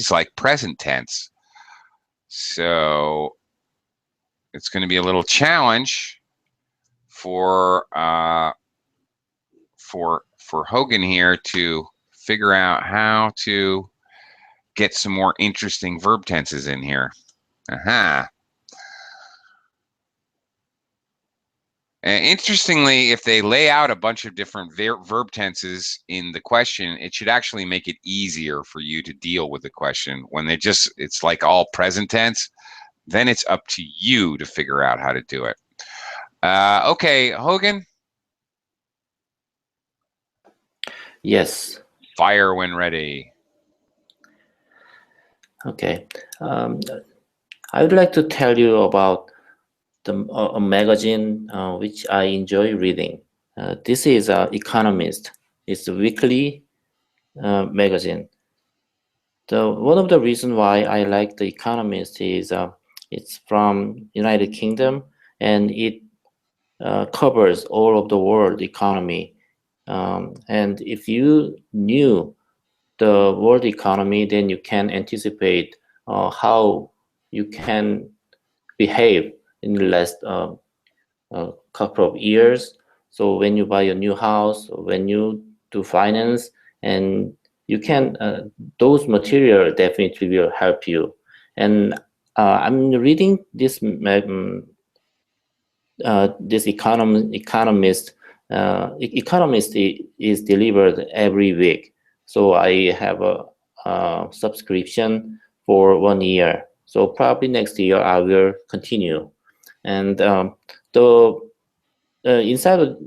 Speaker 1: like present tense. So it's going to be a little challenge for Hogan here to figure out how to get some more interesting verb tenses in here. Aha. Interestingly, if they lay out a bunch of different verb tenses in the question, it should actually make it easier for you to deal with the question. When it's like all present tense, then it's up to you to figure out how to do it. Okay, Hogan?
Speaker 2: Yes.
Speaker 1: Fire when ready.
Speaker 2: Okay. I would like to tell you about a magazine which I enjoy reading. This is Economist. It's a weekly magazine. One of the reasons why I like The Economist is it's from United Kingdom, and it covers all of the world economy. And if you knew the world economy, then you can anticipate how you can behave in the last couple of years. So when you buy a new house, when you do finance, and you can, those material definitely will help you. And I'm reading this Economist. Economist is delivered every week. So I have a subscription for 1 year. So probably next year I will continue. And the inside of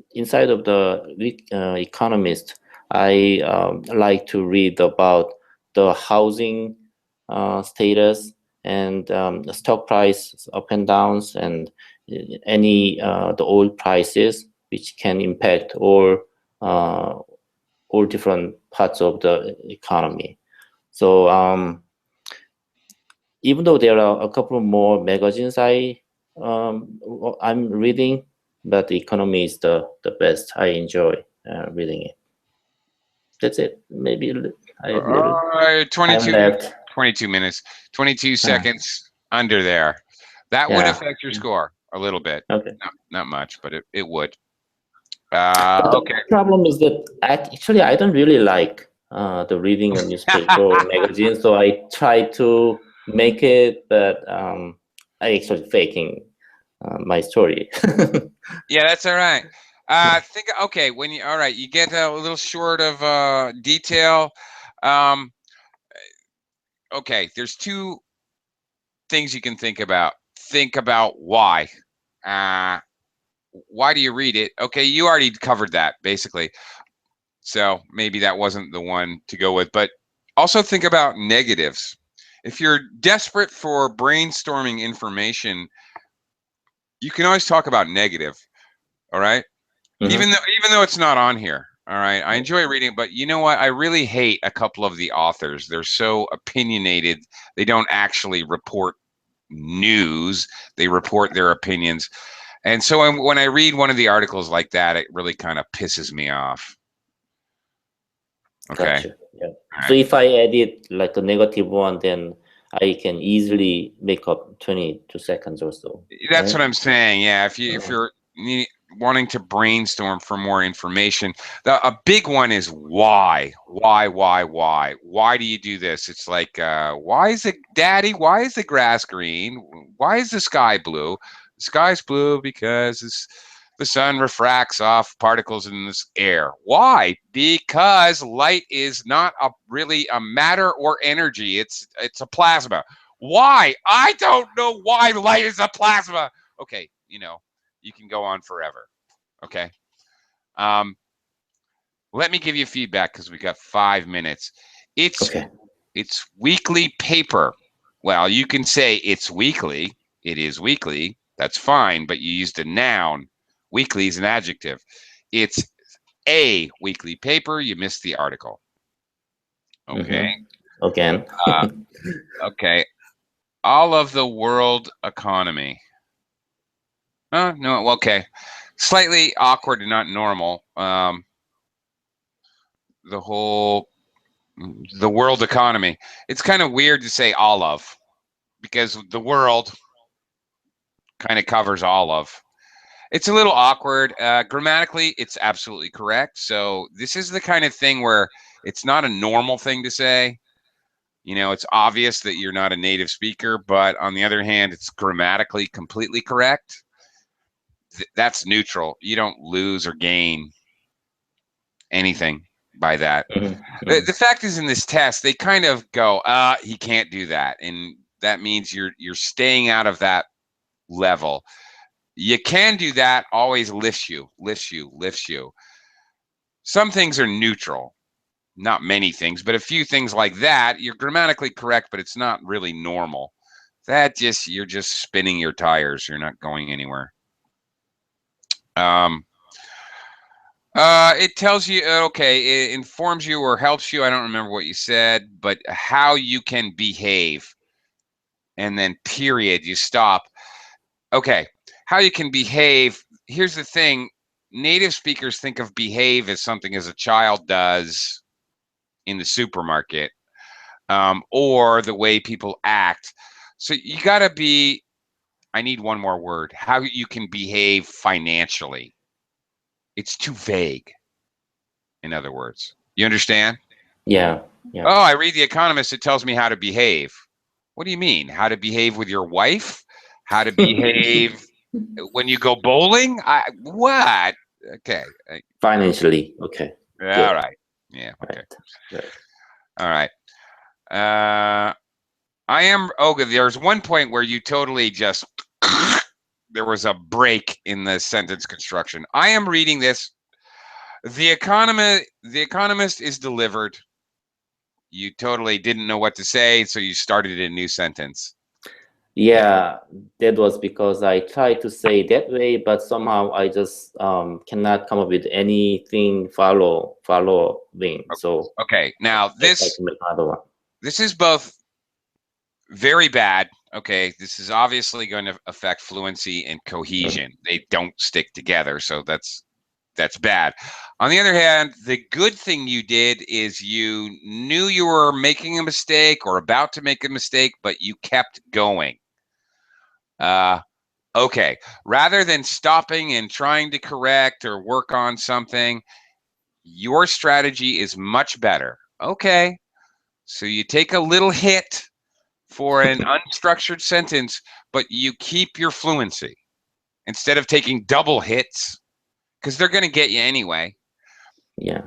Speaker 2: the Economist, I like to read about the housing status and the stock price up and downs, and any the oil prices, which can impact all different parts of the economy. So even though there are a couple more magazines I'm reading, but the economy is the best. I enjoy reading it. That's it. Maybe I have little
Speaker 1: 22
Speaker 2: time left.
Speaker 1: 22 minutes, 22 seconds under there. That would affect your score a little bit.
Speaker 2: Okay.
Speaker 1: Not much, but it would.
Speaker 2: The problem is that actually I don't really like the reading a newspaper or magazine, so I try to make it, but I actually faking my story.
Speaker 1: Yeah, that's all right. Okay, when you all right, you get a little short of detail. Okay, there's 2 things you can think about. Think about why. Why do you read it? Okay, you already covered that basically. So maybe that wasn't the one to go with, but also think about negatives. if you're desperate for brainstorming information, you can always talk about negative. All right. Even though it's not on here. All right. I enjoy reading, but you know what? I really hate a couple of the authors. They're so opinionated. They don't actually report news. They report their opinions. And so when I read one of the articles like that, it really kind of pisses me off. Okay.
Speaker 2: Gotcha. Yeah.
Speaker 1: All
Speaker 2: So
Speaker 1: right.
Speaker 2: if I edit like a negative one, then I can easily make up 22 seconds or so.
Speaker 1: That's
Speaker 2: right?
Speaker 1: what I'm saying. Yeah, if you're wanting to brainstorm for more information, a big one is why. Why do you do this? It's like, why is why is the grass green? Why is the sky blue? The sky's blue because the sun refracts off particles in this air. Why? Because light is not really a matter or energy. It's a plasma. Why? I don't know why light is a plasma. Okay, you can go on forever. Okay. Let me give you feedback because we got 5 minutes. It's weekly paper. Well, you can say it's weekly. It is weekly. That's fine, but you used a noun. Weekly is an adjective. It's a weekly paper. You missed the article. Okay.
Speaker 2: Again.
Speaker 1: Okay. All of the world economy. No, okay. Slightly awkward and not normal. The world economy. It's kind of weird to say all of, because the world kind of covers all of. It's a little awkward. Grammatically, it's absolutely correct. So this is the kind of thing where it's not a normal thing to say. It's obvious that you're not a native speaker, but on the other hand, it's grammatically completely correct. That's neutral. You don't lose or gain anything by that. The fact is, in this test, they kind of go, he can't do that. And that means you're staying out of that level. You can do that, always lifts you. Some things are neutral. Not many things, but a few things like that, you're grammatically correct, but it's not really normal. You're just spinning your tires. You're not going anywhere. It tells you, it informs you or helps you. I don't remember what you said, but how you can behave. And then period, you stop. Okay, how you can behave. Here's the thing. Native speakers think of behave as something as a child does in the supermarket, or the way people act. So you got to be, I need one more word, how you can behave financially. It's too vague. In other words, you understand?
Speaker 2: Yeah.
Speaker 1: Oh, I read The Economist. It tells me how to behave. What do you mean? How to behave with your wife? How to behave when you go bowling? What? Okay.
Speaker 2: Financially. Okay.
Speaker 1: All right. Yeah. Okay.
Speaker 2: Right.
Speaker 1: All right. There's one point where you totally just, there was a break in the sentence construction. I am reading this. The Economist is delivered. You totally didn't know what to say, so you started a new sentence.
Speaker 2: Yeah, that was because I tried to say that way, but somehow I just cannot come up with anything following. So
Speaker 1: okay, now
Speaker 2: I can make another one.
Speaker 1: This is both very bad. Okay, this is obviously going to affect fluency and cohesion. They don't stick together, so that's bad. On the other hand, the good thing you did is you knew you were making a mistake or about to make a mistake, but you kept going. Okay, rather than stopping and trying to correct or work on something, your strategy is much better. Okay, so you take a little hit for an unstructured sentence, but you keep your fluency instead of taking double hits, because they're going to get you anyway.
Speaker 2: Yeah.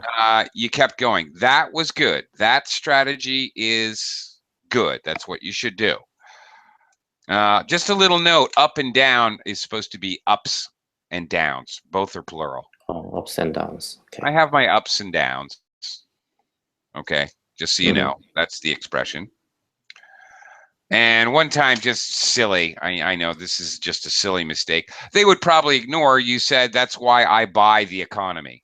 Speaker 1: You kept going. That was good. That strategy is good. That's what you should do. Just a little note, up and down is supposed to be ups and downs. Both are plural.
Speaker 2: Oh, ups and downs. Okay.
Speaker 1: I have my ups and downs. Okay, just so you know, that's the expression. And one time, just silly, I know this is just a silly mistake. They would probably ignore you said, that's why I buy the economy.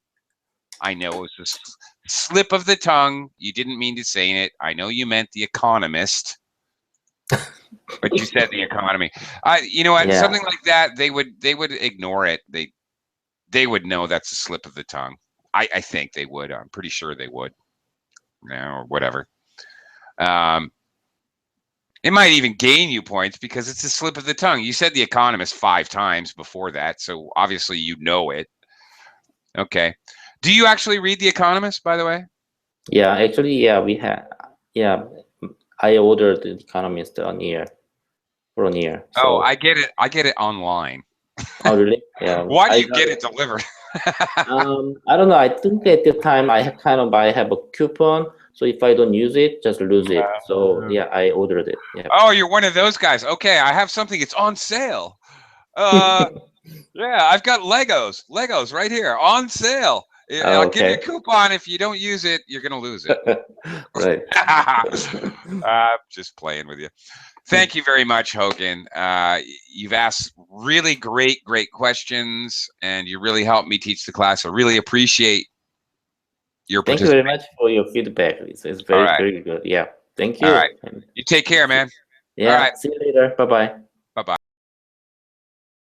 Speaker 1: I know it was a slip of the tongue. You didn't mean to say it. I know you meant the economist, but you said the economy. You know what?
Speaker 2: Yeah.
Speaker 1: Something like that, they would ignore it. They would know that's a slip of the tongue. I think they would. I'm pretty sure they would. Or whatever. It might even gain you points because it's a slip of the tongue. You said the economist 5 times before that, so obviously you know it. Okay. Do you actually read The Economist, by the way?
Speaker 2: Yeah, actually, yeah, we had. Yeah, I ordered the Economist for a year.
Speaker 1: Oh,
Speaker 2: So.
Speaker 1: I get it. I get it online.
Speaker 2: Oh, really? Yeah.
Speaker 1: Why do
Speaker 2: I
Speaker 1: you
Speaker 2: got
Speaker 1: get it delivered?
Speaker 2: I don't know. I think at the time I have a coupon, so if I don't use it, just lose it. So yeah, I ordered it. Yeah.
Speaker 1: Oh, you're one of those guys. Okay, I have something. It's on sale. Yeah, I've got Legos. Legos right here on sale.
Speaker 2: Oh,
Speaker 1: I'll give you a
Speaker 2: okay.
Speaker 1: coupon. If you don't use it, you're gonna lose it.
Speaker 2: Right.
Speaker 1: Just playing with you. Thank you very much, Hogan. You've asked really great questions, and you really helped me teach the class. I really appreciate your
Speaker 2: Thank you very
Speaker 1: participation.
Speaker 2: much for your feedback. It's
Speaker 1: All
Speaker 2: very,
Speaker 1: right.
Speaker 2: very good. Yeah. Thank
Speaker 1: All
Speaker 2: you.
Speaker 1: right. You take care, man.
Speaker 2: Yeah.
Speaker 1: All right.
Speaker 2: See you later. Bye bye.